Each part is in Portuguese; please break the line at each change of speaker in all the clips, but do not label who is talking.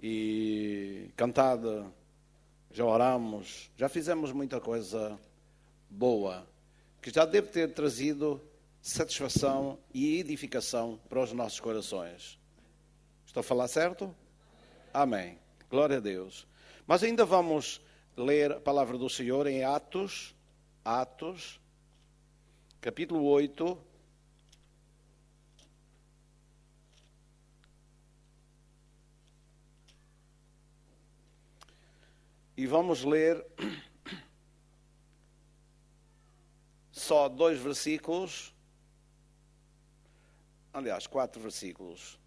e cantado, já oramos, já fizemos muita coisa boa, que já deve ter trazido satisfação e edificação para os nossos corações. Estou a falar certo? Amém. Glória a Deus. Mas ainda vamos ler a palavra do Senhor em Atos, capítulo 8. E vamos ler só 2 versículos, aliás, 4 versículos.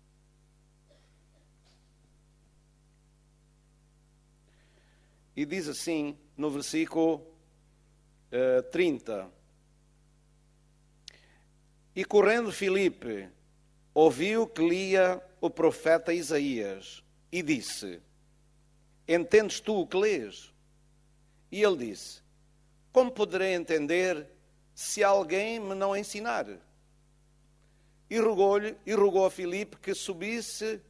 E diz assim, no versículo 30. E correndo Filipe, ouviu que lia o profeta Isaías, e disse: entendes tu o que lês? E ele disse: como poderei entender se alguém me não ensinar? E rogou a Filipe que subisse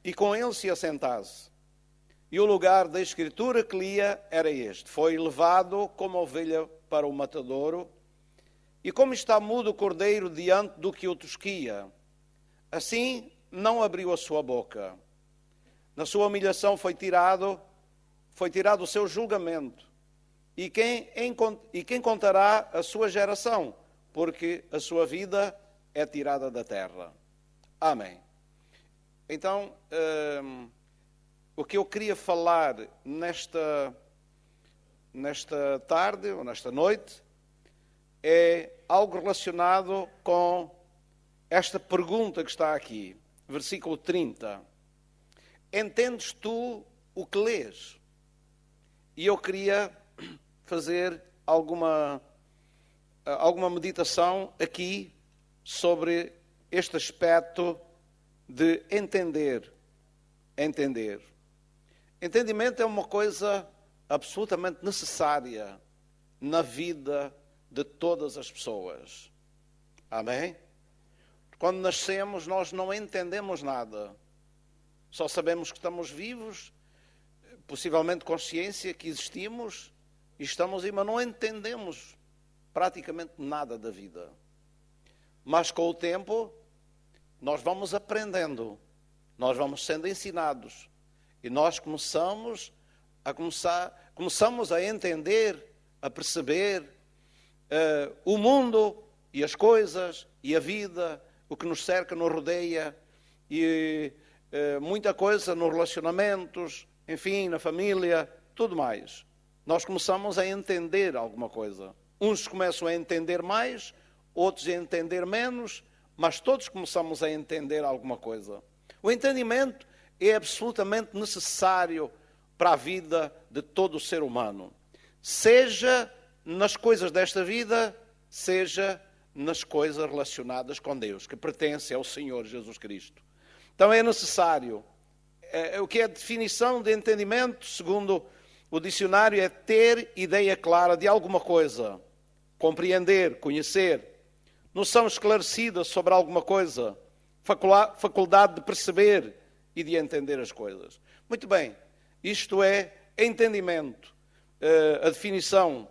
e com ele se assentasse. E o lugar da escritura que lia era este: foi levado como ovelha para o matadouro, e como está mudo o cordeiro diante do que o tosquia, assim não abriu a sua boca. Na sua humilhação foi tirado o seu julgamento. E quem contará a sua geração? Porque a sua vida é tirada da terra. Amém. Então, o que eu queria falar nesta tarde, ou nesta noite, é algo relacionado com esta pergunta que está aqui. Versículo 30. Entendes tu o que lês? E eu queria fazer alguma meditação aqui sobre este aspecto de entender. Entendimento é uma coisa absolutamente necessária na vida de todas as pessoas. Amém? Quando nascemos, nós não entendemos nada. Só sabemos que estamos vivos, possivelmente consciência que existimos e estamos aí, mas não entendemos praticamente nada da vida. Mas com o tempo, nós vamos aprendendo, nós vamos sendo ensinados e nós começamos a entender, a perceber o mundo e as coisas e a vida, o que nos cerca, nos rodeia e muita coisa nos relacionamentos, enfim, na família, tudo mais. Nós começamos a entender alguma coisa. Uns começam a entender mais, outros a entender menos, mas todos começamos a entender alguma coisa. O entendimento é absolutamente necessário para a vida de todo o ser humano. Seja nas coisas desta vida, seja nas coisas relacionadas com Deus, que pertencem ao Senhor Jesus Cristo. Então é necessário. O que é a definição de entendimento, segundo o dicionário, é ter ideia clara de alguma coisa, compreender, conhecer, noção esclarecida sobre alguma coisa, faculdade de perceber e de entender as coisas. Muito bem, isto é entendimento, a definição.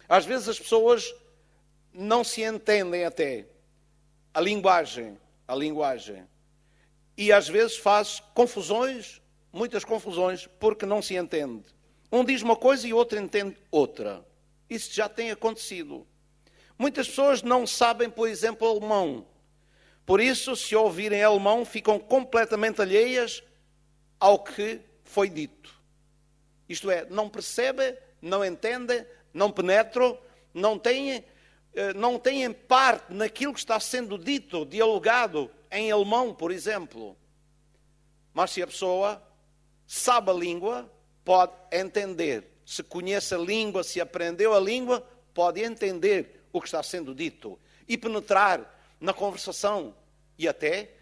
Às vezes as pessoas não se entendem até. A linguagem. E às vezes faz confusões, muitas confusões, porque não se entende. Um diz uma coisa e o outro entende outra. Isso já tem acontecido. Muitas pessoas não sabem, por exemplo, alemão. Por isso, se ouvirem alemão, ficam completamente alheias ao que foi dito. Isto é, não percebem, não entendem, não penetram, não têm parte naquilo que está sendo dito, dialogado em alemão, por exemplo. Mas se a pessoa sabe a língua, pode entender. Se conhece a língua, se aprendeu a língua, pode entender o que está sendo dito e penetrar na conversação e até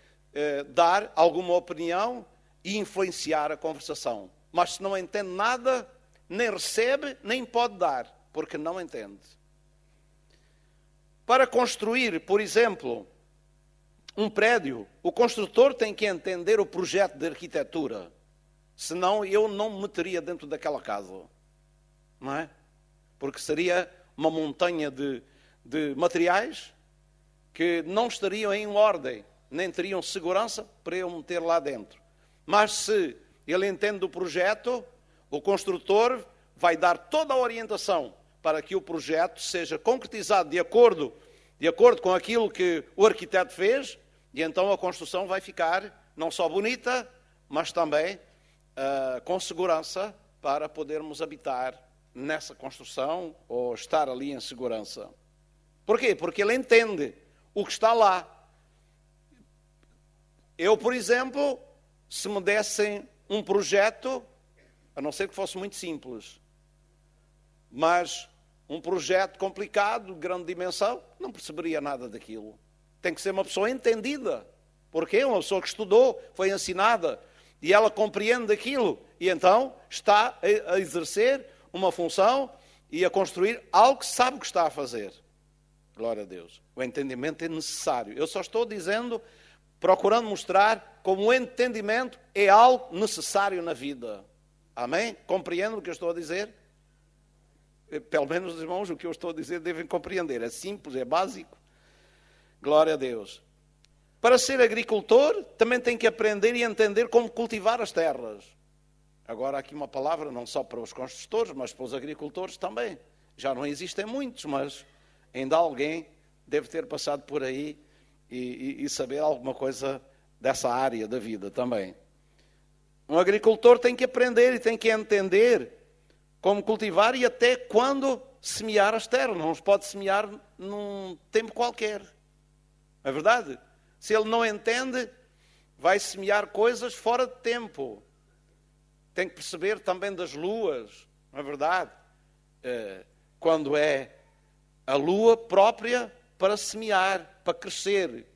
dar alguma opinião e influenciar a conversação. Mas se não entende nada, nem recebe, nem pode dar, porque não entende. Para construir, por exemplo, um prédio, o construtor tem que entender o projeto de arquitetura. Senão eu não me meteria dentro daquela casa. Não é? Porque seria uma montanha de materiais que não estariam em ordem, nem teriam segurança para eu meter lá dentro. Mas se ele entende do projeto, o construtor vai dar toda a orientação para que o projeto seja concretizado de acordo com aquilo que o arquiteto fez, e então a construção vai ficar não só bonita, mas também com segurança para podermos habitar nessa construção ou estar ali em segurança. Porquê? Porque ele entende o que está lá. Eu, por exemplo, se me dessem um projeto, a não ser que fosse muito simples, mas um projeto complicado, de grande dimensão, não perceberia nada daquilo. Tem que ser uma pessoa entendida. Porquê? Uma pessoa que estudou, foi ensinada, e ela compreende aquilo, e então está a exercer uma função e a construir algo que sabe o que está a fazer. Glória a Deus. O entendimento é necessário. Eu só estou dizendo, procurando mostrar como o entendimento é algo necessário na vida. Amém? Compreendem o que eu estou a dizer? Pelo menos os irmãos, o que eu estou a dizer devem compreender. É simples, é básico. Glória a Deus. Para ser agricultor, também tem que aprender e entender como cultivar as terras. Agora, aqui uma palavra não só para os construtores, mas para os agricultores também. Já não existem muitos, mas ainda alguém deve ter passado por aí e saber alguma coisa dessa área da vida também. Um agricultor tem que aprender e tem que entender como cultivar e até quando semear as terras. Não se pode semear num tempo qualquer. Não é verdade? Se ele não entende, vai semear coisas fora de tempo. Tem que perceber também das luas, não é verdade? Quando é a lua própria para semear, para crescer.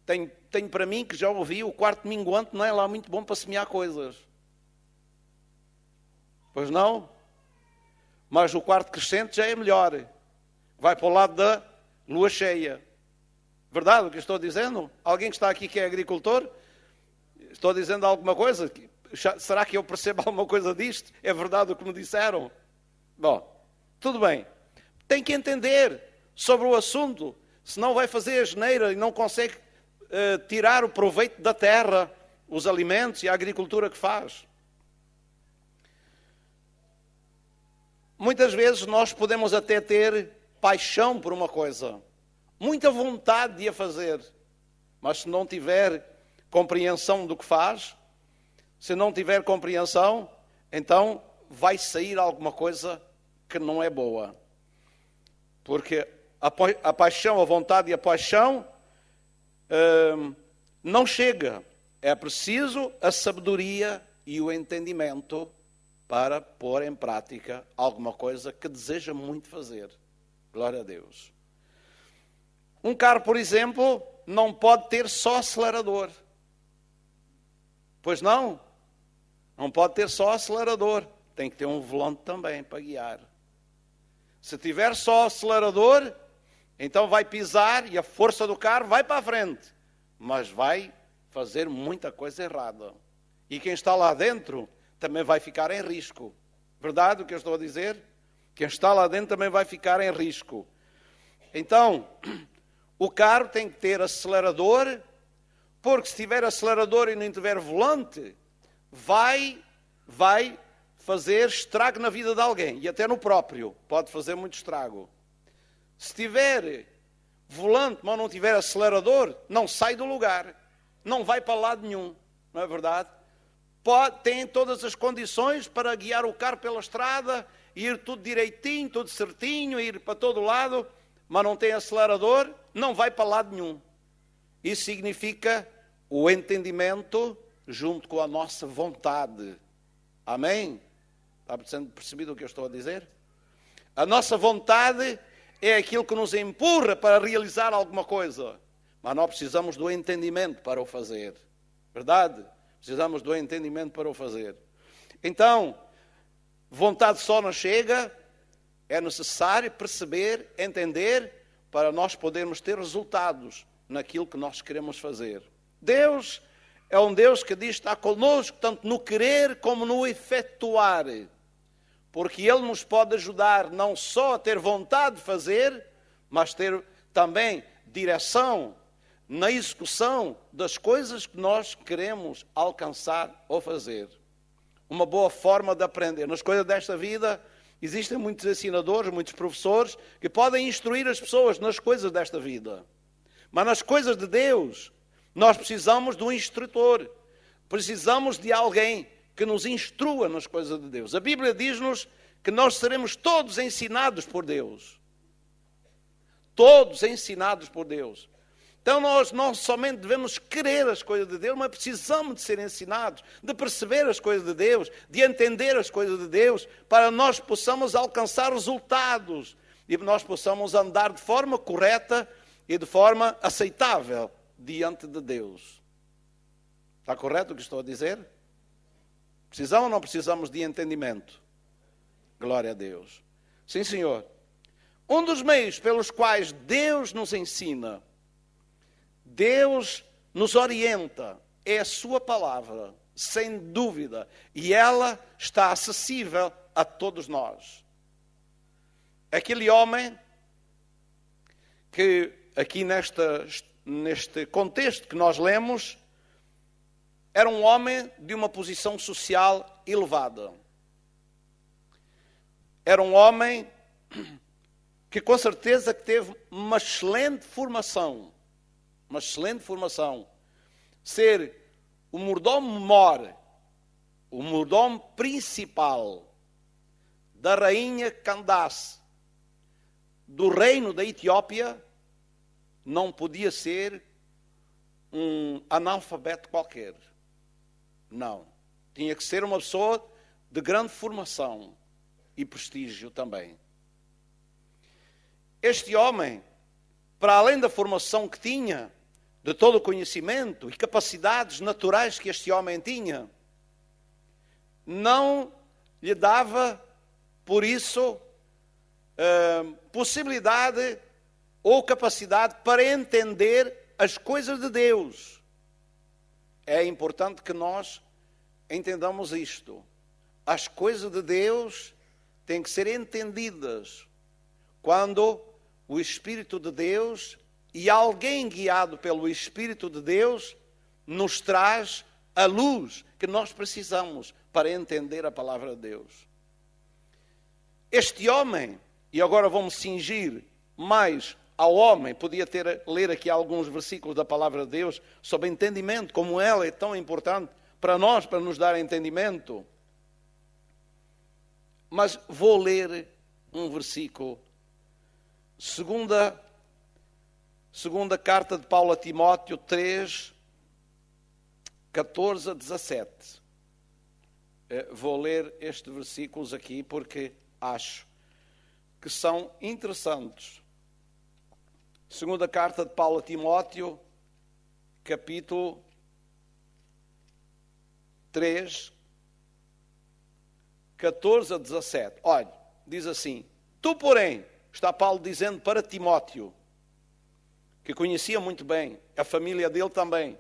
Tenho para mim, que já ouvi, o quarto minguante não é lá muito bom para semear coisas. Pois não? Mas o quarto crescente já é melhor. Vai para o lado da lua cheia. Verdade o que estou dizendo? Alguém que está aqui que é agricultor? Estou dizendo alguma coisa? Será que eu percebo alguma coisa disto? É verdade o que me disseram? Bom, tudo bem. Tem que entender sobre o assunto. Senão vai fazer a asneira e não consegue tirar o proveito da terra, os alimentos e a agricultura que faz. Muitas vezes nós podemos até ter paixão por uma coisa, muita vontade de a fazer, mas se não tiver compreensão do que faz, se não tiver compreensão, então vai sair alguma coisa que não é boa. Porque a paixão, a vontade e a paixão não chega. É preciso a sabedoria e o entendimento para pôr em prática alguma coisa que deseja muito fazer. Glória a Deus. Um carro, por exemplo, não pode ter só acelerador. Pois não? Não pode ter só acelerador. Tem que ter um volante também para guiar. Se tiver só acelerador, então vai pisar e a força do carro vai para a frente. Mas vai fazer muita coisa errada. E quem está lá dentro também vai ficar em risco. Verdade o que eu estou a dizer? Quem está lá dentro também vai ficar em risco. Então, o carro tem que ter acelerador, porque se tiver acelerador e não tiver volante, vai fazer estrago na vida de alguém. E até no próprio. Pode fazer muito estrago. Se tiver volante, mas não tiver acelerador, não sai do lugar. Não vai para lado nenhum. Não é verdade? Tem todas as condições para guiar o carro pela estrada, ir tudo direitinho, tudo certinho, ir para todo lado, mas não tem acelerador, não vai para lado nenhum. Isso significa o entendimento junto com a nossa vontade. Amém? Está sendo percebido o que eu estou a dizer? A nossa vontade é aquilo que nos empurra para realizar alguma coisa, mas nós precisamos do entendimento para o fazer. Verdade? Precisamos do entendimento para o fazer. Então, vontade só não chega, é necessário perceber, entender, para nós podermos ter resultados naquilo que nós queremos fazer. Deus é um Deus que diz que está conosco, tanto no querer como no efetuar. Porque Ele nos pode ajudar não só a ter vontade de fazer, mas ter também direção na execução das coisas que nós queremos alcançar ou fazer. Uma boa forma de aprender. Nas coisas desta vida, existem muitos ensinadores, muitos professores, que podem instruir as pessoas nas coisas desta vida. Mas nas coisas de Deus, nós precisamos de um instrutor. Precisamos de alguém que nos instrua nas coisas de Deus. A Bíblia diz-nos que nós seremos todos ensinados por Deus. Todos ensinados por Deus. Então nós não somente devemos querer as coisas de Deus, mas precisamos de ser ensinados, de perceber as coisas de Deus, de entender as coisas de Deus, para nós possamos alcançar resultados e nós possamos andar de forma correta e de forma aceitável diante de Deus. Está correto o que estou a dizer? Precisamos ou não precisamos de entendimento? Glória a Deus. Sim, Senhor. Um dos meios pelos quais Deus nos ensina, Deus nos orienta, é a sua palavra, sem dúvida. E ela está acessível a todos nós. Aquele homem que aqui neste contexto que nós lemos, era um homem de uma posição social elevada. Era um homem que com certeza que teve uma excelente formação. Uma excelente formação. Ser o mordomo-mor, o mordomo principal da rainha Candace, do reino da Etiópia, não podia ser um analfabeto qualquer. Não. Tinha que ser uma pessoa de grande formação e prestígio também. Este homem, para além da formação que tinha, de todo o conhecimento e capacidades naturais que este homem tinha, não lhe dava, por isso, possibilidade ou capacidade para entender as coisas de Deus. É importante que nós entendamos isto. As coisas de Deus têm que ser entendidas quando o Espírito de Deus e alguém guiado pelo Espírito de Deus nos traz a luz que nós precisamos para entender a palavra de Deus. Este homem, e agora vamos cingir mais ao homem, podia ler aqui alguns versículos da palavra de Deus sobre entendimento, como ela é tão importante para nós, para nos dar entendimento. Mas vou ler um versículo. Segunda carta de Paulo a Timóteo 3, 14 a 17. Vou ler estes versículos aqui porque acho que são interessantes. Segunda carta de Paulo a Timóteo, capítulo 3, 14 a 17. Olha, diz assim: tu, porém, está Paulo dizendo para Timóteo, que conhecia muito bem, a família dele também.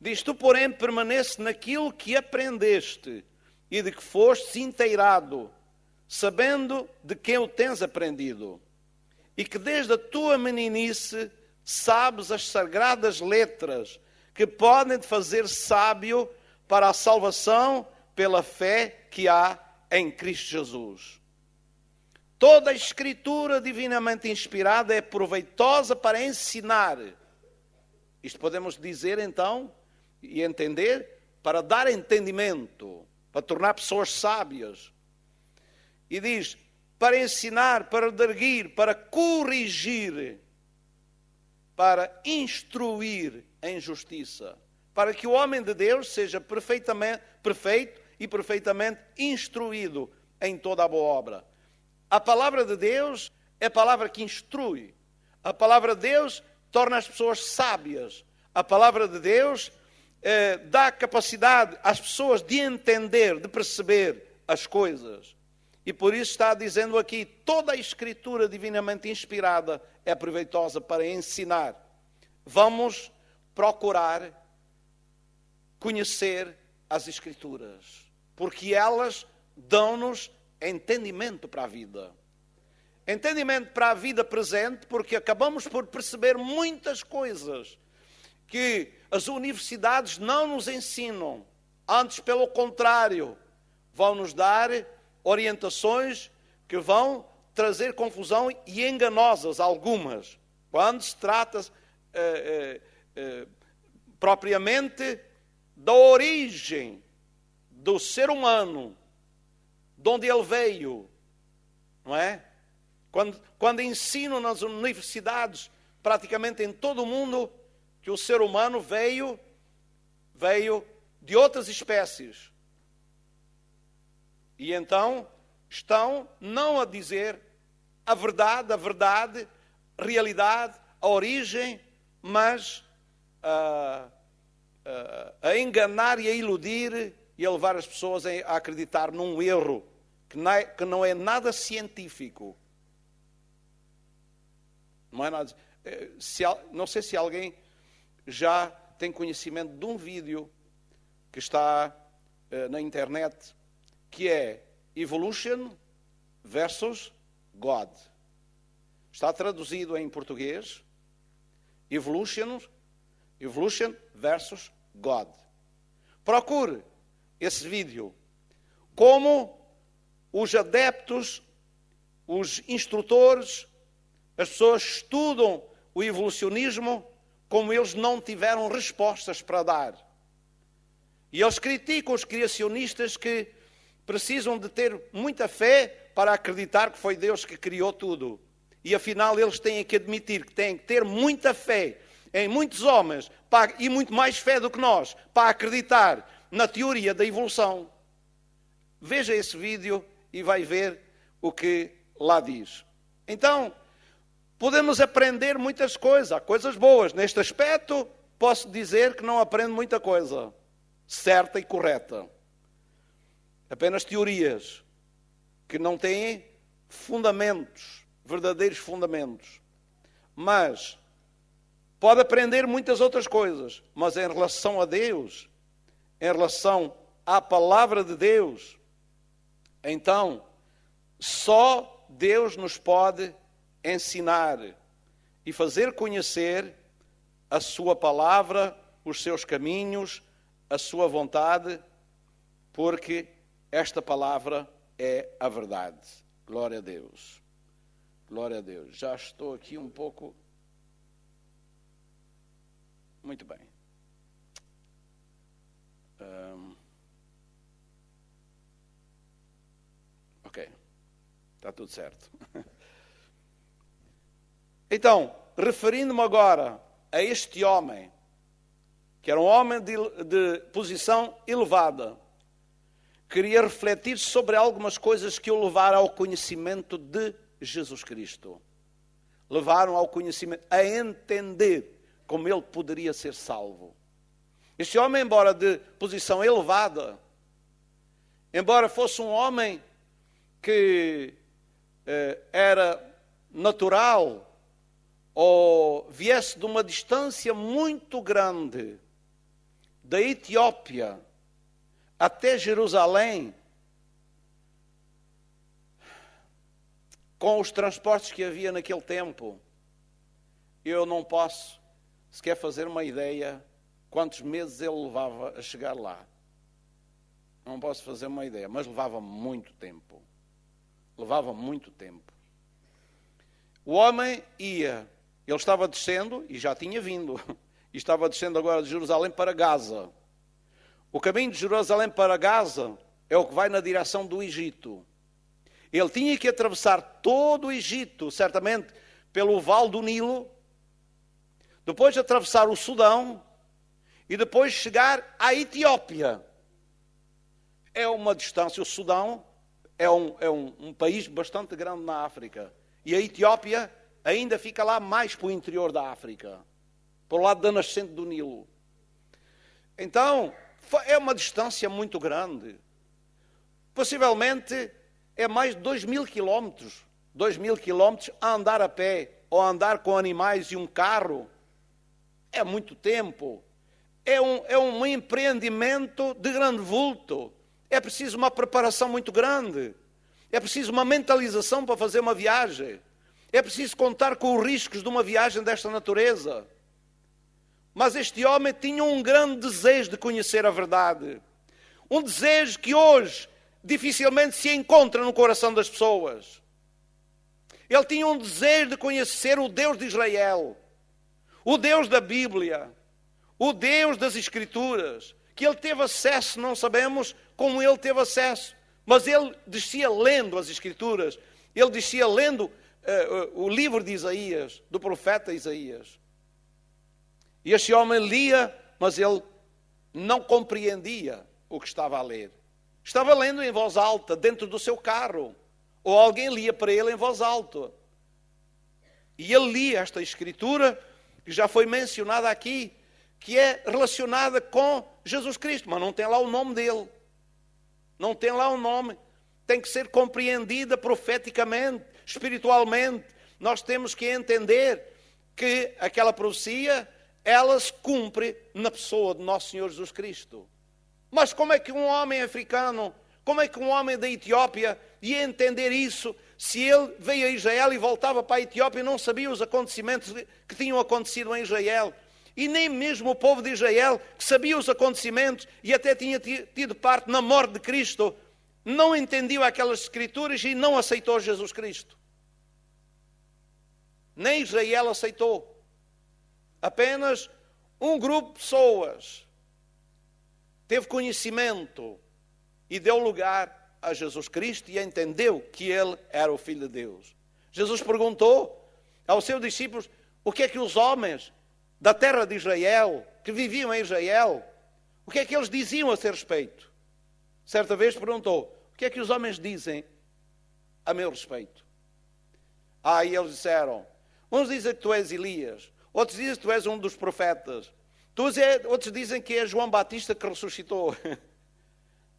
Diz, tu, porém, permanece naquilo que aprendeste e de que foste inteirado, sabendo de quem o tens aprendido, e que desde a tua meninice sabes as sagradas letras que podem te fazer sábio para a salvação pela fé que há em Cristo Jesus. Toda a Escritura divinamente inspirada é proveitosa para ensinar. Isto podemos dizer então e entender, para dar entendimento, para tornar pessoas sábias. E diz, para ensinar, para redarguir, para corrigir, para instruir em justiça, para que o homem de Deus seja perfeito e perfeitamente instruído em toda a boa obra. A palavra de Deus é a palavra que instrui. A palavra de Deus torna as pessoas sábias. A palavra de Deus dá capacidade às pessoas de entender, de perceber as coisas. E por isso está dizendo aqui, toda a Escritura divinamente inspirada é proveitosa para ensinar. vamos procurar conhecer as Escrituras, porque elas dão-nos entendimento para a vida. Entendimento para a vida presente, porque acabamos por perceber muitas coisas que as universidades não nos ensinam. Antes, pelo contrário, vão nos dar orientações que vão trazer confusão e enganosas algumas, quando se trata propriamente da origem do ser humano, de onde ele veio, não é? Quando ensinam nas universidades, praticamente em todo o mundo, que o ser humano veio de outras espécies. E então estão não a dizer a verdade, realidade, a origem, mas a enganar e a iludir e a levar as pessoas a acreditar num erro que não é nada científico. Não é nada. Não sei se alguém já tem conhecimento de um vídeo que está na internet, que é Evolution versus God. Está traduzido em português, Evolution versus God. Procure esse vídeo. Como os adeptos, os instrutores, as pessoas estudam o evolucionismo, como eles não tiveram respostas para dar. E eles criticam os criacionistas que precisam de ter muita fé para acreditar que foi Deus que criou tudo. E afinal eles têm que admitir que têm que ter muita fé em muitos homens e muito mais fé do que nós para acreditar na teoria da evolução. Veja esse vídeo e vai ver o que lá diz. Então, podemos aprender muitas coisas, há coisas boas. Neste aspecto, posso dizer que não aprendo muita coisa certa e correta. Apenas teorias que não têm fundamentos, verdadeiros fundamentos. Mas pode aprender muitas outras coisas, mas em relação a Deus, em relação à palavra de Deus, então só Deus nos pode ensinar e fazer conhecer a sua palavra, os seus caminhos, a sua vontade, porque esta palavra é a verdade. Glória a Deus. Glória a Deus. Já estou aqui um pouco... Muito bem. Ok. Está tudo certo. Então, referindo-me agora a este homem, que era um homem de posição elevada, queria refletir sobre algumas coisas que o levaram ao conhecimento de Jesus Cristo. Levaram ao conhecimento, a entender como ele poderia ser salvo. Este homem, embora de posição elevada, embora fosse um homem que era natural, ou viesse de uma distância muito grande, da Etiópia até Jerusalém, com os transportes que havia naquele tempo, eu não posso sequer fazer uma ideia quantos meses ele levava a chegar lá. Não posso fazer uma ideia, mas levava muito tempo. Levava muito tempo. O homem ia, ele estava descendo, e já tinha vindo, e estava descendo agora de Jerusalém para Gaza. O caminho de Jerusalém para Gaza é o que vai na direção do Egito. Ele tinha que atravessar todo o Egito, certamente pelo Vale do Nilo, depois atravessar o Sudão e depois chegar à Etiópia. É uma distância, o Sudão é um país bastante grande na África. E a Etiópia ainda fica lá mais para o interior da África, para o lado da nascente do Nilo. Então, é uma distância muito grande. Possivelmente é mais de 2.000 quilómetros. 2.000 quilómetros a andar a pé, ou a andar com animais e um carro. é muito tempo. É um empreendimento de grande vulto. É preciso uma preparação muito grande. É preciso uma mentalização para fazer uma viagem. É preciso contar com os riscos de uma viagem desta natureza. Mas este homem tinha um grande desejo de conhecer a verdade. Um desejo que hoje dificilmente se encontra no coração das pessoas. Ele tinha um desejo de conhecer o Deus de Israel, o Deus da Bíblia, o Deus das Escrituras, que ele teve acesso, não sabemos como ele teve acesso, mas ele descia lendo as Escrituras, ele descia lendo o livro de Isaías, do profeta Isaías. E este homem lia, mas ele não compreendia o que estava a ler. Estava lendo em voz alta, dentro do seu carro, ou alguém lia para ele em voz alta. E ele lia esta Escritura, que já foi mencionada aqui, que é relacionada com Jesus Cristo, mas não tem lá o nome dele. Não tem lá o nome. Tem que ser compreendida profeticamente, espiritualmente. Nós temos que entender que aquela profecia, ela se cumpre na pessoa de nosso Senhor Jesus Cristo. Mas como é que um homem africano, como é que um homem da Etiópia ia entender isso, se ele veio a Israel e voltava para a Etiópia e não sabia os acontecimentos que tinham acontecido em Israel? E nem mesmo o povo de Israel, que sabia os acontecimentos e até tinha tido parte na morte de Cristo, não entendeu aquelas Escrituras e não aceitou Jesus Cristo. Nem Israel aceitou. Apenas um grupo de pessoas teve conhecimento e deu lugar a Jesus Cristo e entendeu que ele era o Filho de Deus. Jesus perguntou aos seus discípulos o que é que os homens da terra de Israel, que viviam em Israel, o que é que eles diziam a seu respeito. Certa vez perguntou, o que é que os homens dizem a meu respeito? E eles disseram, uns dizem que tu és Elias, outros dizem que tu és um dos profetas, outros dizem que é João Batista que ressuscitou.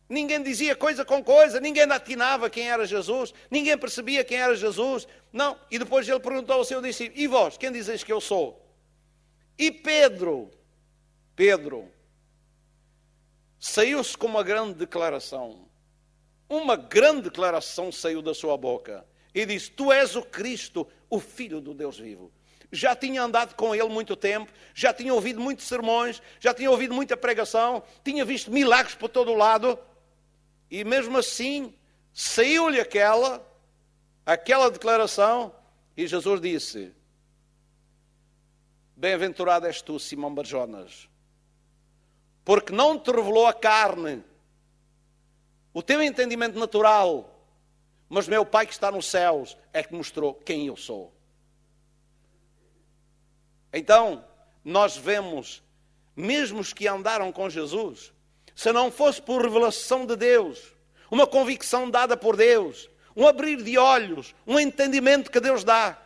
Ninguém dizia coisa com coisa, ninguém atinava quem era Jesus, ninguém percebia quem era Jesus. Não. E depois ele perguntou ao seu discípulo, e vós, quem dizeis que eu sou? E Pedro saiu-se com uma grande declaração. Uma grande declaração saiu da sua boca. E disse, tu és o Cristo, o Filho do Deus vivo. Já tinha andado com ele muito tempo, já tinha ouvido muitos sermões, já tinha ouvido muita pregação, tinha visto milagres por todo o lado. E mesmo assim, saiu-lhe aquela declaração, e Jesus disse, bem-aventurado és tu, Simão Barjonas, porque não te revelou a carne, o teu entendimento natural, mas meu Pai que está nos céus é que mostrou quem eu sou. Então, nós vemos, mesmo os que andaram com Jesus, se não fosse por revelação de Deus, uma convicção dada por Deus, um abrir de olhos, um entendimento que Deus dá,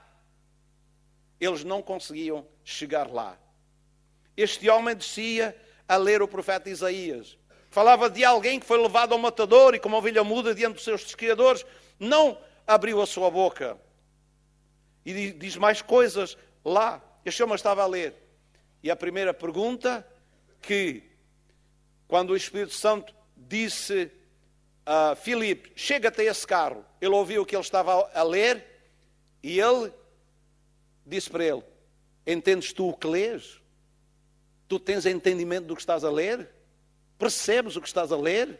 eles não conseguiam chegar lá. Este homem descia a ler o profeta Isaías. Falava de alguém que foi levado ao matador e como ovelha muda diante dos seus criadores, não abriu a sua boca. E diz mais coisas lá. Este homem estava a ler. E a primeira pergunta que, quando o Espírito Santo disse a Filipe, chega-te a esse carro, ele ouviu o que ele estava a ler e ele disse para ele, entendes tu o que lês? Tu tens entendimento do que estás a ler? Percebes o que estás a ler?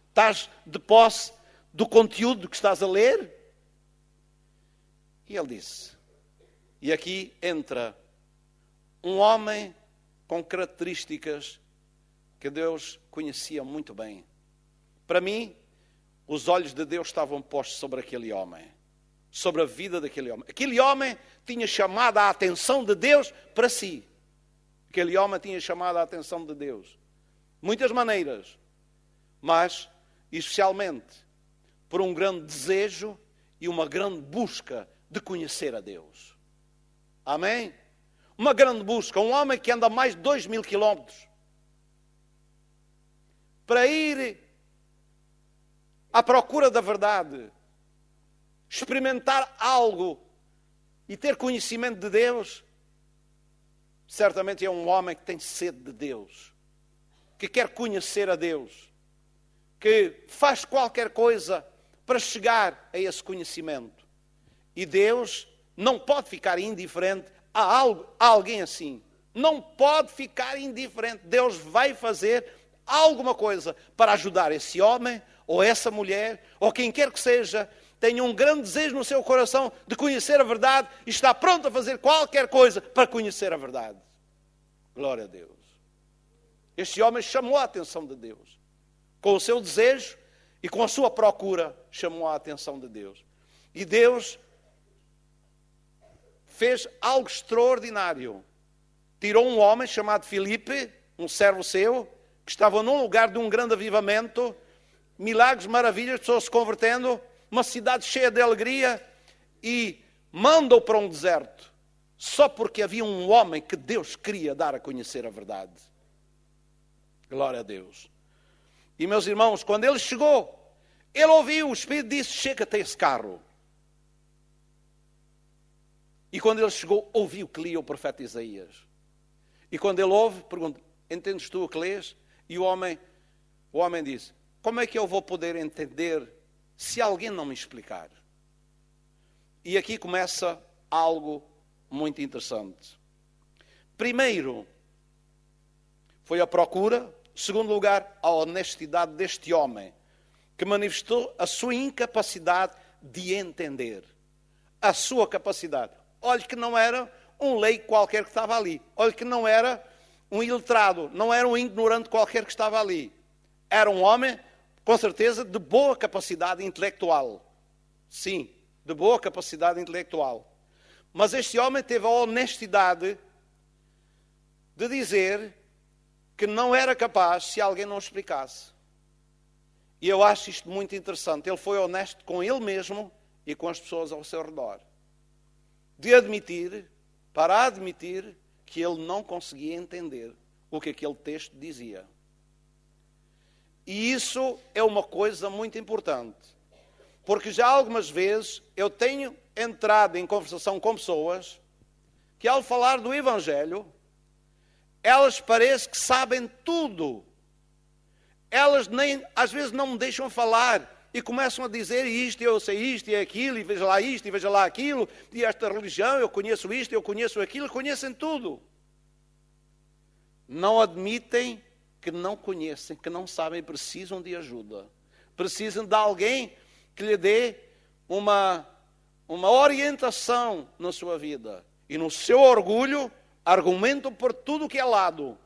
Estás de posse do conteúdo que estás a ler? E ele disse, e aqui entra um homem com características que Deus conhecia muito bem. Para mim, os olhos de Deus estavam postos sobre aquele homem, sobre a vida daquele homem. Aquele homem tinha chamado a atenção de Deus para si. Aquele homem tinha chamado a atenção de Deus. Muitas maneiras, mas especialmente por um grande desejo e uma grande busca de conhecer a Deus. Amém? Uma grande busca. Um homem que anda mais de 2.000 quilómetros para ir à procura da verdade, experimentar algo e ter conhecimento de Deus. certamente é um homem que tem sede de Deus, que quer conhecer a Deus, que faz qualquer coisa para chegar a esse conhecimento. E Deus não pode ficar indiferente a alguém assim. Não pode ficar indiferente. Deus vai fazer alguma coisa para ajudar esse homem, ou essa mulher, ou quem quer que seja, tenha um grande desejo no seu coração de conhecer a verdade e está pronto a fazer qualquer coisa para conhecer a verdade. Glória a Deus. Este homem chamou a atenção de Deus. Com o seu desejo e com a sua procura, chamou a atenção de Deus. E Deus fez algo extraordinário. Tirou um homem chamado Filipe, um servo seu, que estava num lugar de um grande avivamento, milagres, maravilhas, pessoas se convertendo, uma cidade cheia de alegria, e manda-o para um deserto, só porque havia um homem que Deus queria dar a conhecer a verdade. Glória a Deus. E meus irmãos, quando ele chegou, ele ouviu, o Espírito disse, chega-te a esse carro. E quando ele chegou, ouviu que lia o profeta Isaías. E quando ele ouve, pergunta, entendes tu o que lês? E o homem disse, como é que eu vou poder entender se alguém não me explicar? E aqui começa algo muito interessante. Primeiro, foi a procura. Segundo lugar, a honestidade deste homem, que manifestou a sua incapacidade de entender. A sua capacidade. Olhe que não era um leigo qualquer que estava ali. Olhe que não era um iletrado, não era um ignorante qualquer que estava ali. Era um homem, com certeza, de boa capacidade intelectual. Sim, de boa capacidade intelectual. Mas este homem teve a honestidade de dizer que não era capaz se alguém não explicasse. E eu acho isto muito interessante. Ele foi honesto com ele mesmo e com as pessoas ao seu redor. Para admitir que ele não conseguia entender o que aquele texto dizia. E isso é uma coisa muito importante. Porque já algumas vezes eu tenho entrado em conversação com pessoas que ao falar do Evangelho, elas parecem que sabem tudo. Elas às vezes não me deixam falar e começam a dizer isto, eu sei isto e aquilo, e veja lá isto e veja lá aquilo, e esta religião, eu conheço isto, eu conheço aquilo, conhecem tudo. Não admitem que não conhecem, que não sabem, precisam de ajuda. Precisam de alguém que lhe dê uma orientação na sua vida. E no seu orgulho, argumentam por tudo que é lado.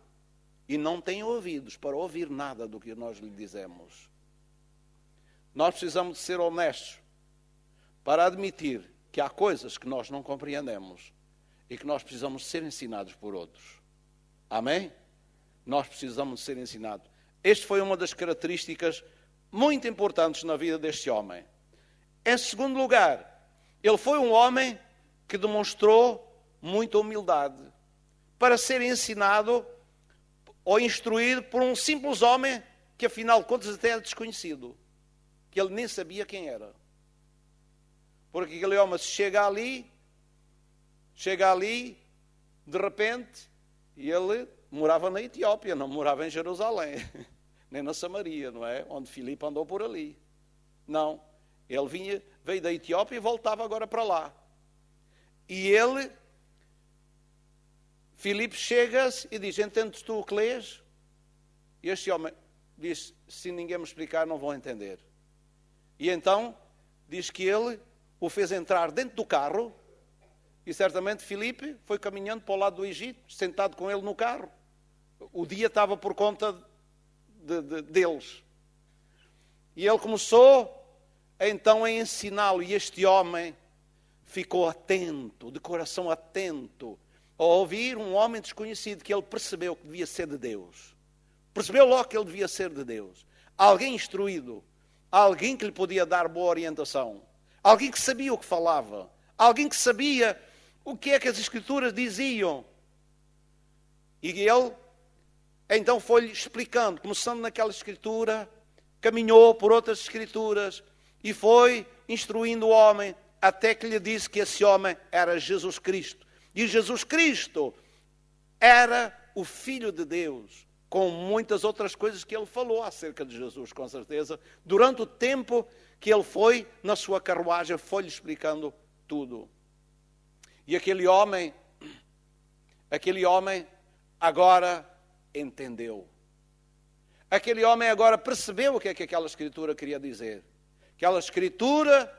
E não têm ouvidos para ouvir nada do que nós lhe dizemos. Nós precisamos de ser honestos para admitir que há coisas que nós não compreendemos e que nós precisamos ser ensinados por outros. Amém? Nós precisamos ser ensinados. Esta foi uma das características muito importantes na vida deste homem. Em segundo lugar, ele foi um homem que demonstrou muita humildade para ser ensinado ou instruído por um simples homem que, afinal de contas, até era desconhecido. Que ele nem sabia quem era. Porque aquele homem chega ali, de repente, e ele morava na Etiópia, não morava em Jerusalém, nem na Samaria, não é? Onde Filipe andou por ali. Não, ele veio da Etiópia e voltava agora para lá. E Filipe chega-se e diz, entendes tu o que lês? E este homem diz, se ninguém me explicar, não vou entender. E então, diz que ele o fez entrar dentro do carro, e certamente Filipe foi caminhando para o lado do Egito, sentado com ele no carro. O dia estava por conta deles. E ele começou então a ensiná-lo, e este homem ficou atento, de coração atento, a ouvir um homem desconhecido que ele percebeu que devia ser de Deus. Percebeu logo que ele devia ser de Deus. Alguém instruído, alguém que lhe podia dar boa orientação, alguém que sabia o que falava, alguém que sabia o que é que as Escrituras diziam. E ele então foi-lhe explicando, começando naquela Escritura, caminhou por outras Escrituras e foi instruindo o homem até que lhe disse que esse homem era Jesus Cristo. E Jesus Cristo era o Filho de Deus, com muitas outras coisas que ele falou acerca de Jesus, com certeza, durante o tempo que ele foi na sua carruagem, foi-lhe explicando tudo. E aquele homem agora entendeu. Aquele homem agora percebeu o que é que aquela escritura queria dizer. Aquela escritura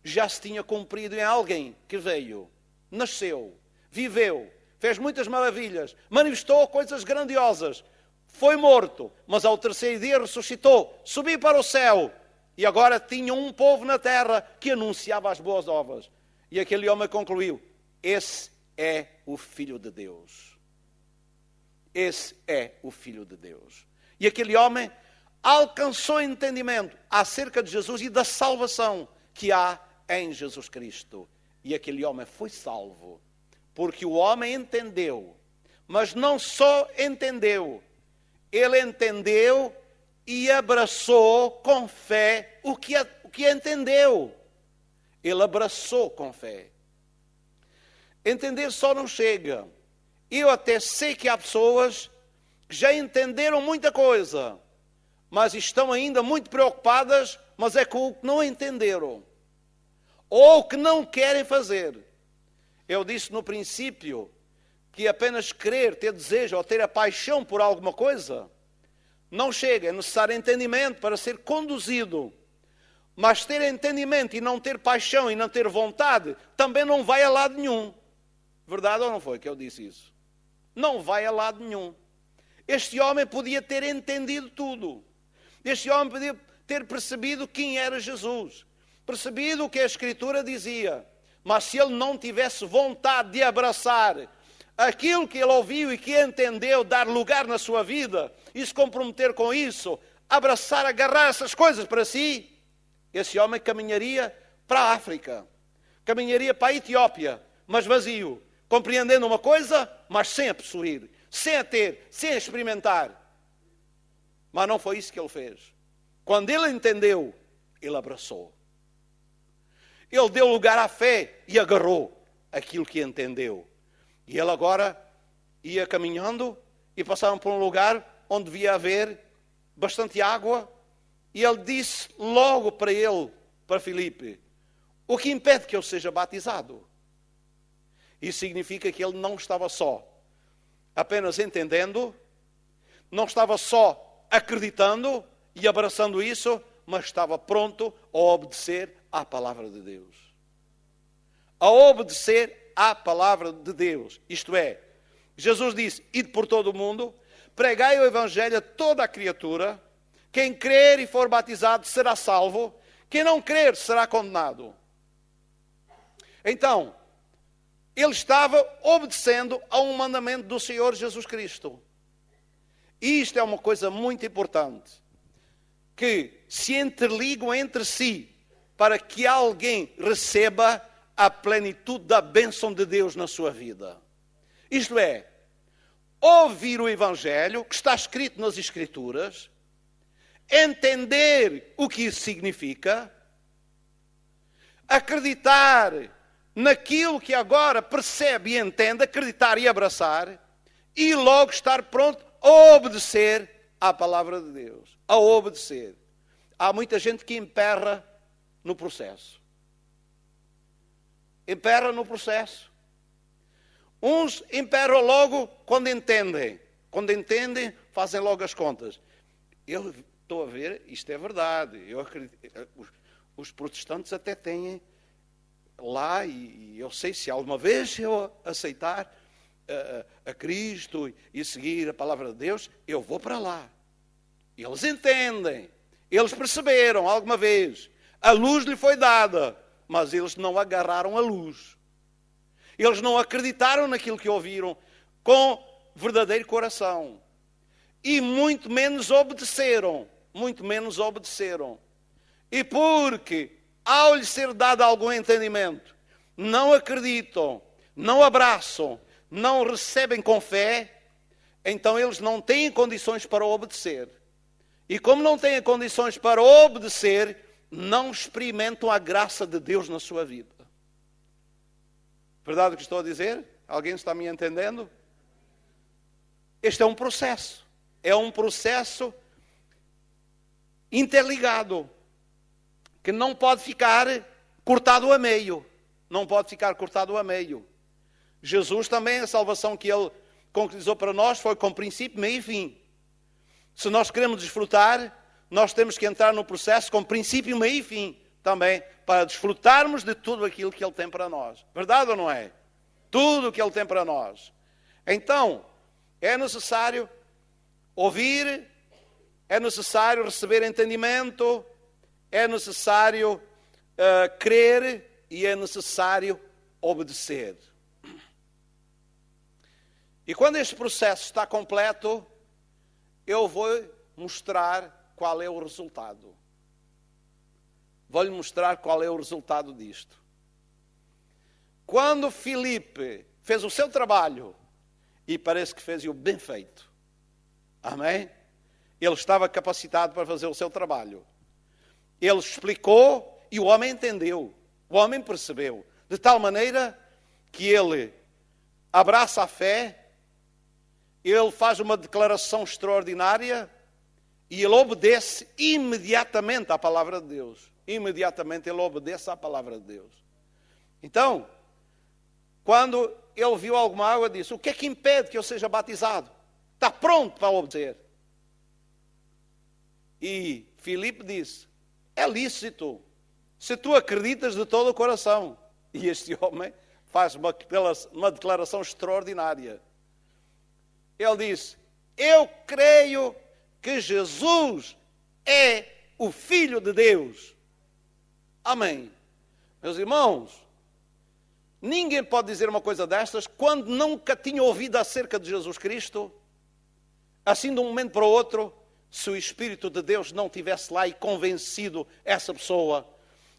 já se tinha cumprido em alguém que veio, nasceu, viveu, fez muitas maravilhas, manifestou coisas grandiosas, foi morto, mas ao terceiro dia ressuscitou, subiu para o céu e agora tinha um povo na terra que anunciava as boas novas. E aquele homem concluiu: esse é o Filho de Deus. Esse é o Filho de Deus. E aquele homem alcançou entendimento acerca de Jesus e da salvação que há em Jesus Cristo. E aquele homem foi salvo, porque o homem entendeu, mas não só entendeu, ele entendeu e abraçou com fé o que entendeu. Ele abraçou com fé. Entender só não chega. Eu até sei que há pessoas que já entenderam muita coisa, mas estão ainda muito preocupadas, mas é com o que não entenderam, ou o que não querem fazer. Eu disse no princípio que apenas querer, ter desejo ou ter a paixão por alguma coisa não chega. É necessário entendimento para ser conduzido. Mas ter entendimento e não ter paixão e não ter vontade também não vai a lado nenhum. Verdade ou não foi que eu disse isso? Não vai a lado nenhum. Este homem podia ter entendido tudo. Este homem podia ter percebido quem era Jesus, percebido o que a Escritura dizia. Mas se ele não tivesse vontade de abraçar aquilo que ele ouviu e que entendeu, dar lugar na sua vida e se comprometer com isso, abraçar, agarrar essas coisas para si, esse homem caminharia para a África, caminharia para a Etiópia, mas vazio, compreendendo uma coisa, mas sem a possuir, sem a ter, sem a experimentar. Mas não foi isso que ele fez. Quando ele entendeu, ele abraçou. Ele deu lugar à fé e agarrou aquilo que entendeu. E ele agora ia caminhando e passaram por um lugar onde devia haver bastante água. E ele disse logo para ele, para Filipe: o que impede que eu seja batizado? Isso significa que ele não estava só apenas entendendo, não estava só acreditando e abraçando isso, mas estava pronto a obedecer à palavra de Deus. A obedecer à palavra de Deus. Isto é, Jesus disse: ide por todo o mundo, pregai o Evangelho a toda a criatura, quem crer e for batizado será salvo, quem não crer será condenado. Então, ele estava obedecendo a um mandamento do Senhor Jesus Cristo. E isto é uma coisa muito importante, que se interligam entre si para que alguém receba a plenitude da bênção de Deus na sua vida. Isto é, ouvir o Evangelho, que está escrito nas Escrituras, entender o que isso significa, acreditar naquilo que agora percebe e entende, acreditar e abraçar, e logo estar pronto a obedecer à palavra de Deus. A obedecer. Há muita gente que emperra no processo. Emperra no processo. Uns emperram logo quando entendem. Quando entendem, fazem logo as contas. Eu estou a ver, isto é verdade. Eu acredito, os protestantes até têm lá, e eu sei, se alguma vez eu aceitar a Cristo e seguir a palavra de Deus, eu vou para lá. Eles entendem, eles perceberam alguma vez, a luz lhe foi dada, mas eles não agarraram a luz. Eles não acreditaram naquilo que ouviram com verdadeiro coração. E muito menos obedeceram. Muito menos obedeceram. E porque, ao lhe ser dado algum entendimento, não acreditam, não abraçam, não recebem com fé, então eles não têm condições para obedecer. E como não têm condições para obedecer, não experimentam a graça de Deus na sua vida. Verdade o que estou a dizer? Alguém está me entendendo? este é um processo. É um processo interligado, que não pode ficar cortado a meio. Não pode ficar cortado a meio. Jesus também, a salvação que Ele concretizou para nós foi com princípio, meio e fim. Se nós queremos desfrutar, nós temos que entrar no processo com princípio, meio e fim também, para desfrutarmos de tudo aquilo que Ele tem para nós. Verdade ou não é? Tudo o que Ele tem para nós. Então, é necessário ouvir, é necessário receber entendimento, é necessário crer e é necessário obedecer. E quando este processo está completo, eu vou mostrar qual é o resultado. Vou-lhe mostrar qual é o resultado disto. Quando Filipe fez o seu trabalho, e parece que fez-o bem feito, amém? Ele estava capacitado para fazer o seu trabalho. Ele explicou e o homem entendeu, o homem percebeu, de tal maneira que ele abraça a fé, ele faz uma declaração extraordinária e ele obedece imediatamente à palavra de Deus. Imediatamente ele obedece à palavra de Deus. Então, quando ele viu alguma água, disse: o que é que impede que eu seja batizado? Está pronto para obedecer. E Filipe disse: é lícito, se tu acreditas de todo o coração. E este homem faz uma declaração extraordinária. Ele disse: eu creio que Jesus é o Filho de Deus. Amém. Meus irmãos, ninguém pode dizer uma coisa destas quando nunca tinha ouvido acerca de Jesus Cristo. Assim, de um momento para o outro, se o Espírito de Deus não estivesse lá e convencido essa pessoa,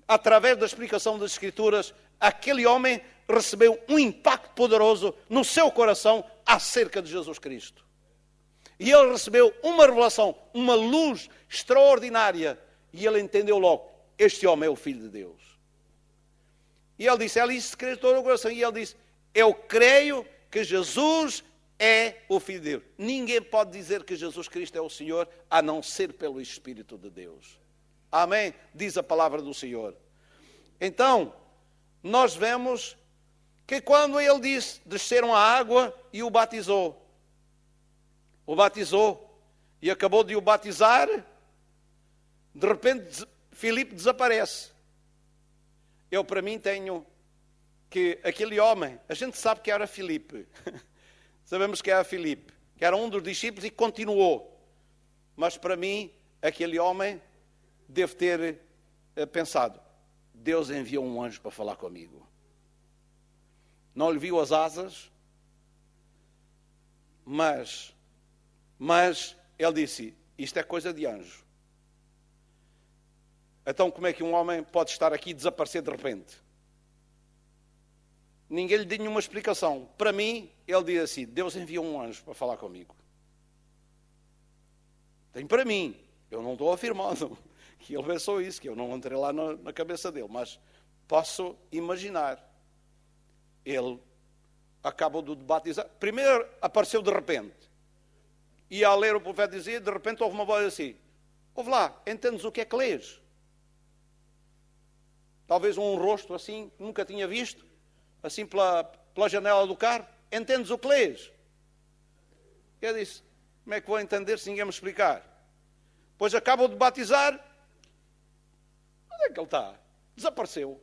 através da explicação das Escrituras, aquele homem recebeu um impacto poderoso no seu coração acerca de Jesus Cristo. E ele recebeu uma revelação, uma luz extraordinária. E ele entendeu logo: este homem é o Filho de Deus. E ele disse: ele disse que todo o coração. E ele disse: eu creio que Jesus é o Filho de Deus. Ninguém pode dizer que Jesus Cristo é o Senhor a não ser pelo Espírito de Deus. Amém? Diz a palavra do Senhor. Então, nós vemos que quando ele disse, desceram a água e o batizou. O batizou e acabou de o batizar, de repente Filipe desaparece. Eu, para mim, tenho que aquele homem, a gente sabe que era Filipe. Sabemos que era Filipe, que era um dos discípulos e continuou. Mas para mim, aquele homem deve ter pensado: Deus enviou um anjo para falar comigo. Não lhe viu as asas, mas ele disse: isto é coisa de anjo. Então como é que um homem pode estar aqui e desaparecer de repente? Ninguém lhe deu nenhuma explicação. Para mim, ele diz assim: Deus enviou um anjo para falar comigo. Tem para mim. Eu não estou afirmando que ele pensou isso, que eu não entrei lá na cabeça dele, mas posso imaginar. Ele acabou de batizar. Primeiro apareceu de repente. E a ler o profeta dizia, de repente houve uma voz assim: ouve lá, entendes o que é que lês? Talvez um rosto assim, que nunca tinha visto, assim pela janela do carro. Entendes o que lês? Eu disse: como é que vou entender se ninguém me explicar? Pois acabam de batizar. Onde é que ele está? Desapareceu.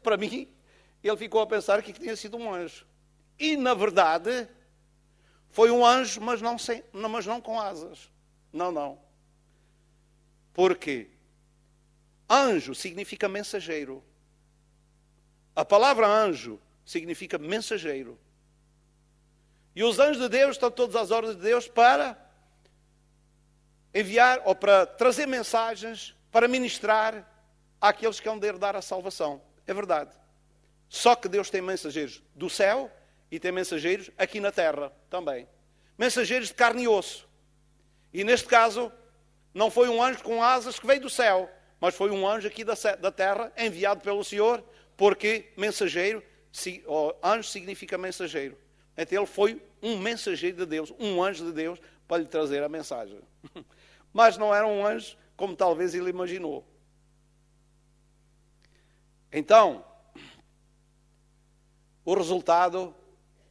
Para mim, ele ficou a pensar que tinha sido um anjo. E, na verdade, foi um anjo, mas não com asas. Não. Porque anjo significa mensageiro. A palavra anjo significa mensageiro. E os anjos de Deus estão todas as ordens de Deus para enviar ou para trazer mensagens, para ministrar àqueles que hão de herdar a salvação. É verdade. Só que Deus tem mensageiros do céu e tem mensageiros aqui na terra também. Mensageiros de carne e osso. E neste caso, não foi um anjo com asas que veio do céu, mas foi um anjo aqui da terra, enviado pelo Senhor, porque mensageiro, anjo significa mensageiro. Então ele foi um mensageiro de Deus, um anjo de Deus, para lhe trazer a mensagem. Mas não era um anjo como talvez ele imaginou. Então, o resultado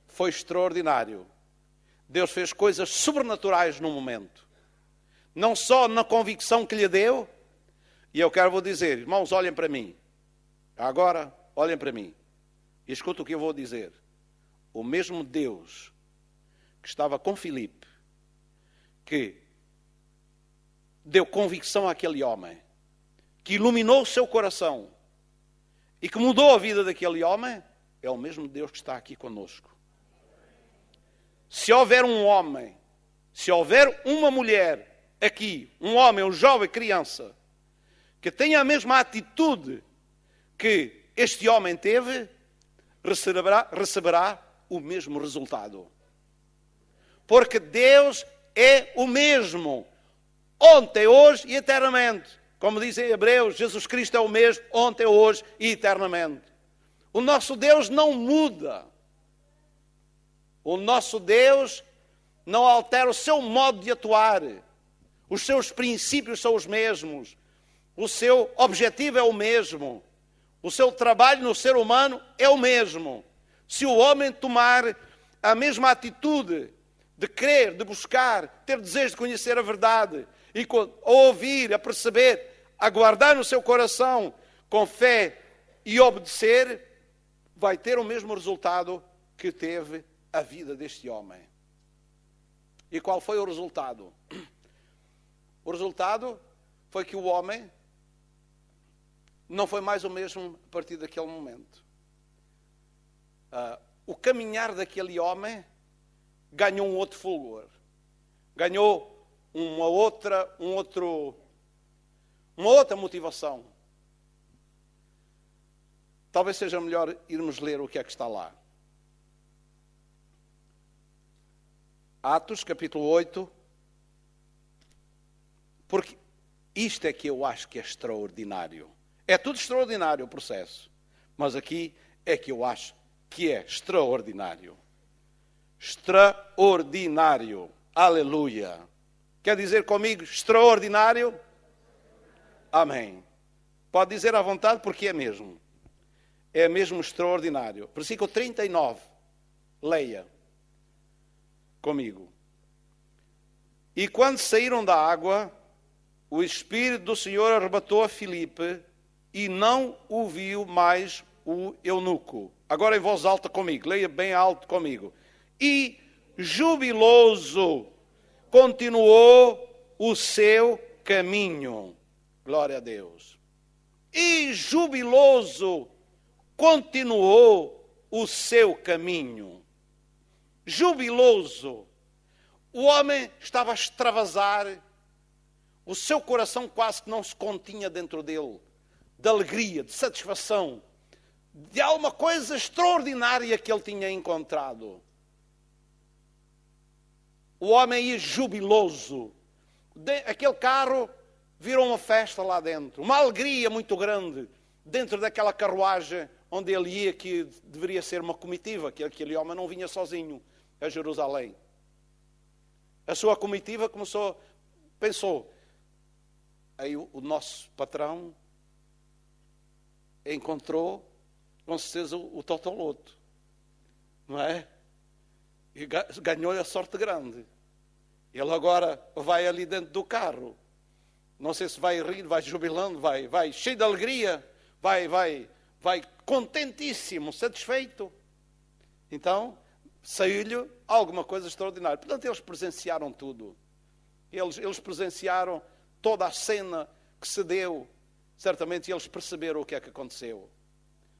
foi extraordinário. Deus fez coisas sobrenaturais no momento. Não só na convicção que lhe deu, e eu vou dizer, irmãos, olhem para mim. Agora, olhem para mim. E escuta o que eu vou dizer. O mesmo Deus que estava com Filipe, que deu convicção àquele homem, que iluminou o seu coração e que mudou a vida daquele homem, é o mesmo Deus que está aqui conosco. Se houver um homem, se houver uma mulher aqui, um homem, um jovem, criança, que tenha a mesma atitude que este homem teve, receberá o mesmo resultado. Porque Deus é o mesmo, ontem, hoje e eternamente. Como dizem Hebreus, Jesus Cristo é o mesmo, ontem, hoje e eternamente. O nosso Deus não muda. O nosso Deus não altera o seu modo de atuar. Os seus princípios são os mesmos. O seu objetivo é o mesmo. O seu trabalho no ser humano é o mesmo. Se o homem tomar a mesma atitude de crer, de buscar, ter desejo de conhecer a verdade, e a ouvir, a perceber, a guardar no seu coração com fé e obedecer, vai ter o mesmo resultado que teve a vida deste homem. E qual foi o resultado? O resultado foi que o homem não foi mais o mesmo a partir daquele momento. O caminhar daquele homem ganhou um outro fulgor. Ganhou uma outra motivação. Talvez seja melhor irmos ler o que é que está lá. Atos, capítulo 8. Porque isto é que eu acho que é extraordinário. É tudo extraordinário o processo. Mas aqui é que eu acho que é extraordinário. Extraordinário. Aleluia. Quer dizer comigo extraordinário? Amém. Pode dizer à vontade porque é mesmo. É mesmo extraordinário. Versículo 39. Leia comigo. E quando saíram da água, o Espírito do Senhor arrebatou a Filipe e não o viu mais o eunuco. Agora em voz alta comigo. Leia bem alto comigo. E jubiloso continuou o seu caminho. Glória a Deus. E jubiloso continuou o seu caminho. Jubiloso. O homem estava a extravasar. O seu coração quase que não se continha dentro dele. De alegria, de satisfação. De alguma coisa extraordinária que ele tinha encontrado. O homem ia jubiloso. Aquele carro virou uma festa lá dentro. Uma alegria muito grande dentro daquela carruagem onde ele ia, que deveria ser uma comitiva, que aquele homem não vinha sozinho a Jerusalém. A sua comitiva pensou, aí o nosso patrão encontrou com certeza o totoloto, não é? E ganhou a sorte grande. Ele agora vai ali dentro do carro. Não sei se vai rir, vai jubilando, vai cheio de alegria, vai contentíssimo, satisfeito. Então, saiu-lhe alguma coisa extraordinária. Portanto, eles presenciaram tudo. Eles presenciaram toda a cena que se deu. Certamente eles perceberam o que é que aconteceu.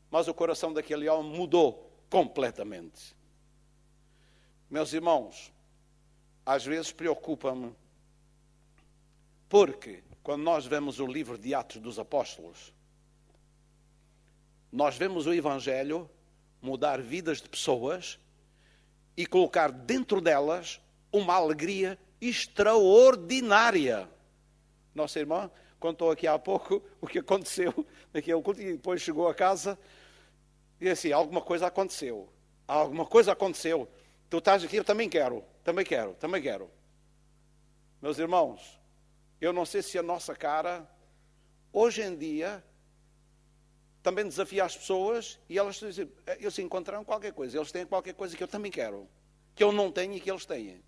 Mas o coração daquele homem mudou completamente. Meus irmãos, às vezes preocupa-me, porque quando nós vemos o livro de Atos dos Apóstolos, nós vemos o Evangelho mudar vidas de pessoas e colocar dentro delas uma alegria extraordinária. Nossa irmã contou aqui há pouco o que aconteceu naquele culto e depois chegou a casa e assim, alguma coisa aconteceu. Alguma coisa aconteceu. Tu estás aqui, eu também quero. Meus irmãos, eu não sei se a nossa cara, hoje em dia, também desafia as pessoas e elas dizem, eles encontraram qualquer coisa, eles têm qualquer coisa que eu também quero, que eu não tenho e que eles têm.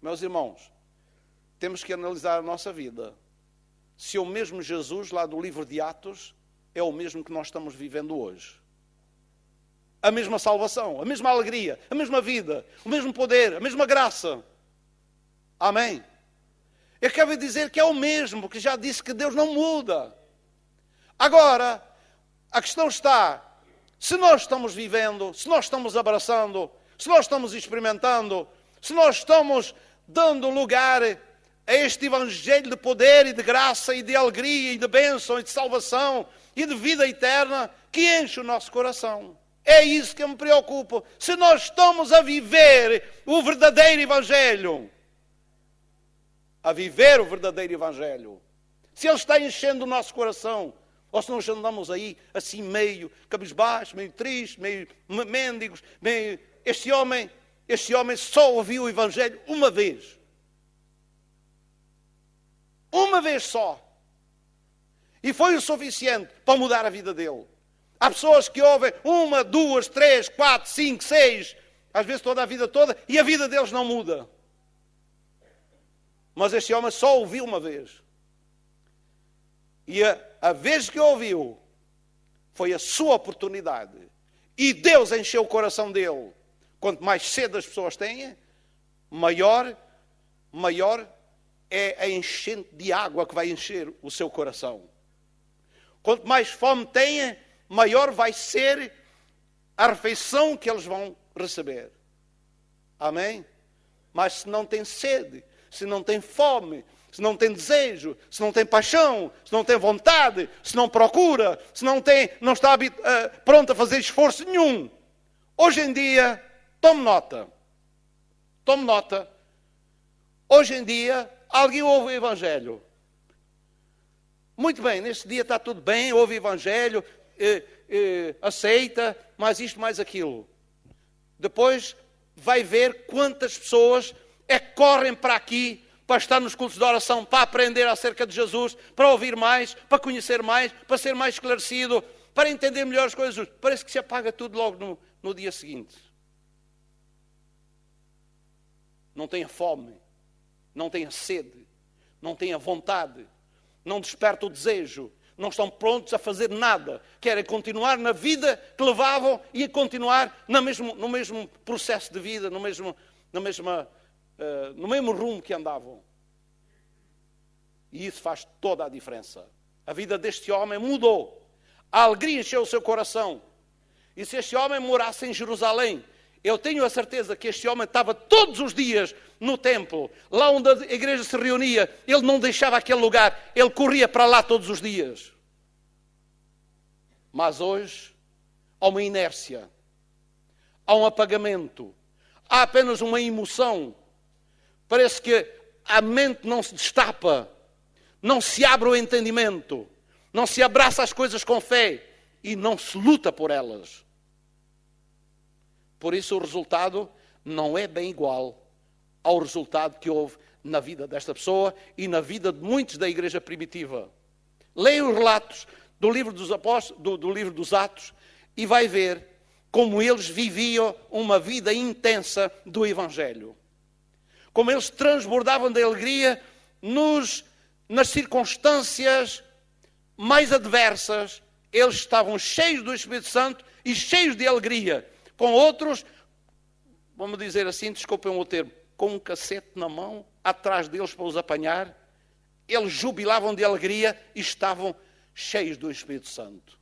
Meus irmãos, temos que analisar a nossa vida. Se o mesmo Jesus, lá do livro de Atos, é o mesmo que nós estamos vivendo hoje. A mesma salvação, a mesma alegria, a mesma vida, o mesmo poder, a mesma graça. Amém? Eu quero dizer que é o mesmo, porque já disse que Deus não muda. Agora, a questão está, se nós estamos vivendo, se nós estamos abraçando, se nós estamos experimentando, se nós estamos dando lugar a este evangelho de poder e de graça e de alegria e de bênção e de salvação e de vida eterna que enche o nosso coração. É isso que eu me preocupo. Se nós estamos a viver o verdadeiro evangelho, se ele está enchendo o nosso coração, ou se nós andamos aí assim meio cabisbaixo, meio triste, meio mendigos, meio... Este homem só ouviu o evangelho uma vez. Uma vez só. E foi o suficiente para mudar a vida dele. Há pessoas que ouvem 1, 2, 3, 4, 5, 6, às vezes toda a vida toda, e a vida deles não muda. Mas este homem só ouviu uma vez. E a vez que ouviu, foi a sua oportunidade. E Deus encheu o coração dele. Quanto mais sede as pessoas têm, maior é a enchente de água que vai encher o seu coração. Quanto mais fome têm, maior vai ser a refeição que eles vão receber. Amém? Mas se não tem sede, se não tem fome, se não tem desejo, se não tem paixão, se não tem vontade, se não procura, se não está pronto a fazer esforço nenhum. Hoje em dia, tome nota. Hoje em dia, alguém ouve o evangelho. Muito bem, neste dia está tudo bem, ouve o evangelho, aceita, mais isto, mais aquilo. Depois vai ver quantas pessoas é que correm para aqui, para estar nos cultos de oração, para aprender acerca de Jesus, para ouvir mais, para conhecer mais, para ser mais esclarecido, para entender melhor as coisas. Parece que se apaga tudo logo no dia seguinte. Não tem a fome, não tem a sede, não tem a vontade, não desperta o desejo, não estão prontos a fazer nada. Querem continuar na vida que levavam e a continuar no mesmo processo de vida, no mesmo rumo que andavam. E isso faz toda a diferença. A vida deste homem mudou. A alegria encheu o seu coração. E se este homem morasse em Jerusalém, eu tenho a certeza que este homem estava todos os dias no templo, lá onde a igreja se reunia. Ele não deixava aquele lugar, ele corria para lá todos os dias. Mas hoje há uma inércia, há um apagamento, há apenas uma emoção. Parece que a mente não se destapa, não se abre o entendimento, não se abraça as coisas com fé e não se luta por elas. Por isso o resultado não é bem igual ao resultado que houve na vida desta pessoa e na vida de muitos da igreja primitiva. Leia os relatos do livro dos Apóstolos, do livro dos Atos, e vai ver como eles viviam uma vida intensa do Evangelho. Como eles transbordavam de alegria nas circunstâncias mais adversas. Eles estavam cheios do Espírito Santo e cheios de alegria. Com outros, vamos dizer assim, desculpem o termo, com um cacete na mão, atrás deles para os apanhar, eles jubilavam de alegria e estavam cheios do Espírito Santo.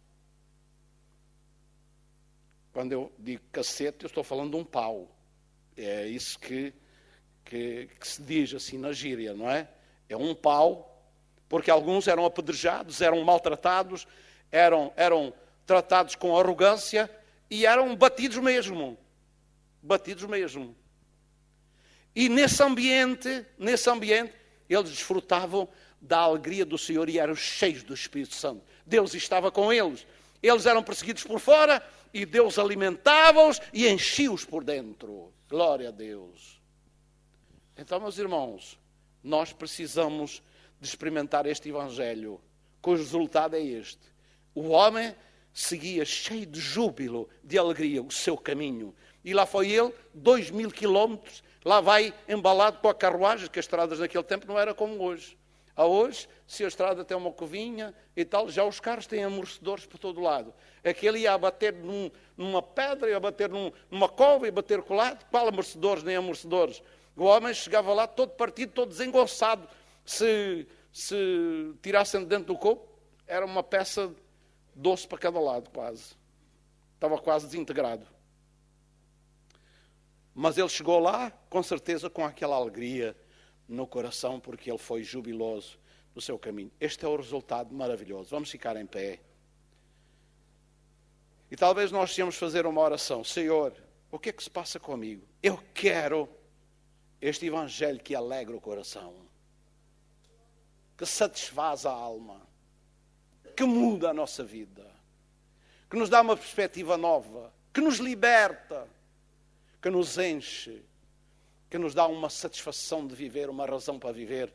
Quando eu digo cacete, eu estou falando de um pau. É isso que se diz assim na gíria, não é? É um pau, porque alguns eram apedrejados, eram maltratados, eram tratados com arrogância e eram batidos mesmo. Batidos mesmo. E nesse ambiente, eles desfrutavam da alegria do Senhor e eram cheios do Espírito Santo. Deus estava com eles. Eles eram perseguidos por fora, e Deus alimentava-os e enchia-os por dentro. Glória a Deus. Então, meus irmãos, nós precisamos de experimentar este evangelho, cujo resultado é este. O homem seguia cheio de júbilo, de alegria, o seu caminho. E lá foi ele, 2000 quilómetros, lá vai embalado com a carruagem, que as estradas naquele tempo não era como hoje. A hoje, se a estrada tem uma covinha e tal, já os carros têm amortecedores por todo lado. Aquele ia a bater numa pedra, ia a bater numa cova, ia a bater colado. Qual amortecedores, nem amortecedores? O homem chegava lá todo partido, todo desengonçado. Se tirassem de dentro do corpo, era uma peça de osso para cada lado, quase. Estava quase desintegrado. Mas ele chegou lá, com certeza, com aquela alegria no coração, porque ele foi jubiloso no seu caminho. Este é o resultado maravilhoso. Vamos ficar em pé. E talvez nós tenhamos fazer uma oração. Senhor, o que é que se passa comigo? Eu quero este evangelho que alegra o coração, que satisfaz a alma, que muda a nossa vida, que nos dá uma perspectiva nova, que nos liberta, que nos enche, que nos dá uma satisfação de viver, uma razão para viver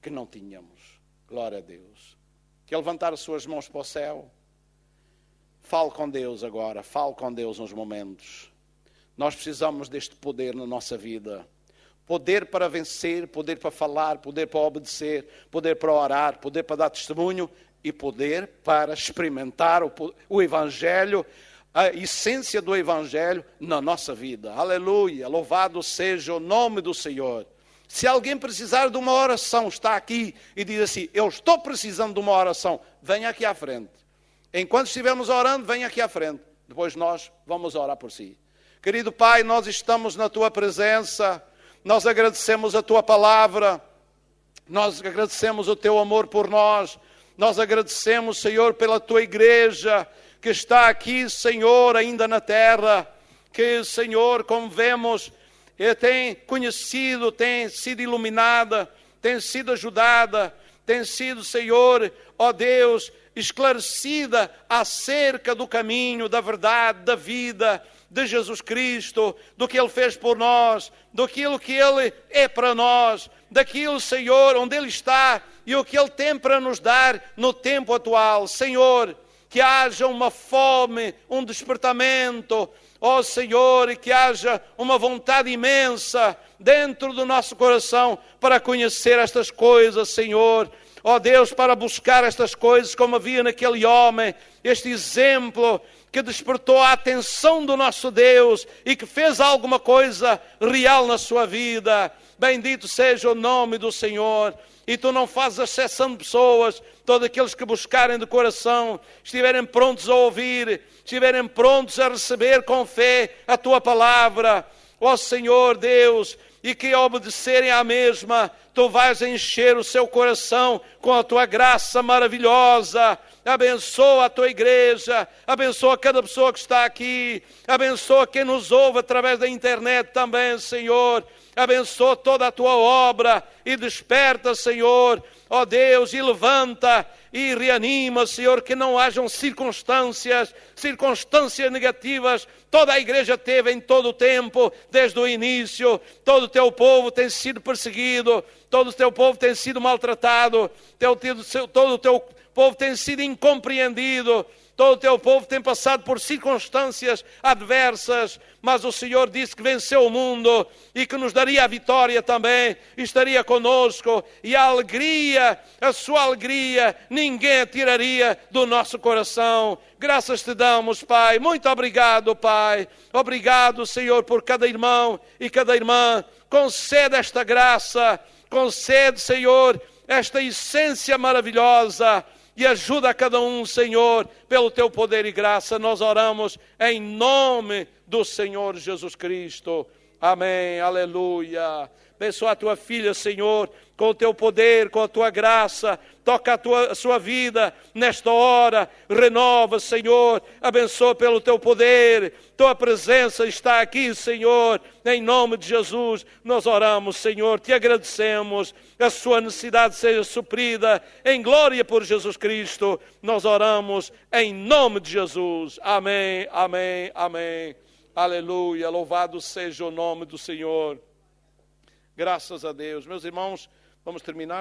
que não tínhamos. Glória a Deus. Quer levantar as suas mãos para o céu? Fale com Deus agora, fale com Deus uns momentos. Nós precisamos deste poder na nossa vida. Poder para vencer, poder para falar, poder para obedecer, poder para orar, poder para dar testemunho e poder para experimentar o Evangelho, a essência do Evangelho na nossa vida. Aleluia, louvado seja o nome do Senhor. Se alguém precisar de uma oração, está aqui e diz assim, eu estou precisando de uma oração, venha aqui à frente. Enquanto estivermos orando, venha aqui à frente. Depois nós vamos orar por si. Querido Pai, nós estamos na Tua presença, nós agradecemos a Tua palavra, nós agradecemos o Teu amor por nós, nós agradecemos, Senhor, pela Tua igreja, que está aqui, Senhor, ainda na terra, que, Senhor, como vemos, tem conhecido, tem sido iluminada, tem sido ajudada, tem sido, Senhor, ó Deus, esclarecida acerca do caminho, da verdade, da vida de Jesus Cristo, do que Ele fez por nós, daquilo que Ele é para nós, daquilo, Senhor, onde Ele está e o que Ele tem para nos dar no tempo atual. Senhor, que haja uma fome, um despertamento, ó Senhor, e que haja uma vontade imensa dentro do nosso coração para conhecer estas coisas, Senhor. Ó Deus, para buscar estas coisas como havia naquele homem, este exemplo que despertou a atenção do nosso Deus e que fez alguma coisa real na sua vida. Bendito seja o nome do Senhor. E Tu não fazes exceção de pessoas, todos aqueles que buscarem de coração, estiverem prontos a ouvir, estiverem prontos a receber com fé a Tua palavra, ó Senhor Deus, e que obedecerem à mesma, Tu vais encher o seu coração com a Tua graça maravilhosa. Abençoa a Tua igreja, abençoa cada pessoa que está aqui, abençoa quem nos ouve através da internet também, Senhor. Abençoa toda a Tua obra e desperta, Senhor, ó Deus, e levanta e reanima, Senhor, que não hajam circunstâncias negativas. Toda a igreja teve em todo o tempo, desde o início. Todo o Teu povo tem sido perseguido, todo o Teu povo tem sido maltratado, todo o Teu povo tem sido incompreendido, todo o Teu povo tem passado por circunstâncias adversas, mas o Senhor disse que venceu o mundo e que nos daria a vitória também, estaria conosco, e a alegria, a Sua alegria, ninguém a tiraria do nosso coração. Graças Te damos, Pai. Muito obrigado, Pai. Obrigado, Senhor, por cada irmão e cada irmã. Concede esta graça, concede, Senhor, esta essência maravilhosa, e ajuda a cada um, Senhor, pelo Teu poder e graça. Nós oramos em nome do Senhor Jesus Cristo. Amém. Aleluia. Abençoa a tua filha, Senhor, com o teu poder, com a tua graça. Toca a sua vida nesta hora. Renova, Senhor. Abençoa pelo teu poder. Tua presença está aqui, Senhor. Em nome de Jesus, nós oramos, Senhor. Te agradecemos. A sua necessidade seja suprida. Em glória por Jesus Cristo, nós oramos em nome de Jesus. Amém, amém, amém. Aleluia. Louvado seja o nome do Senhor. Graças a Deus. Meus irmãos, vamos terminar.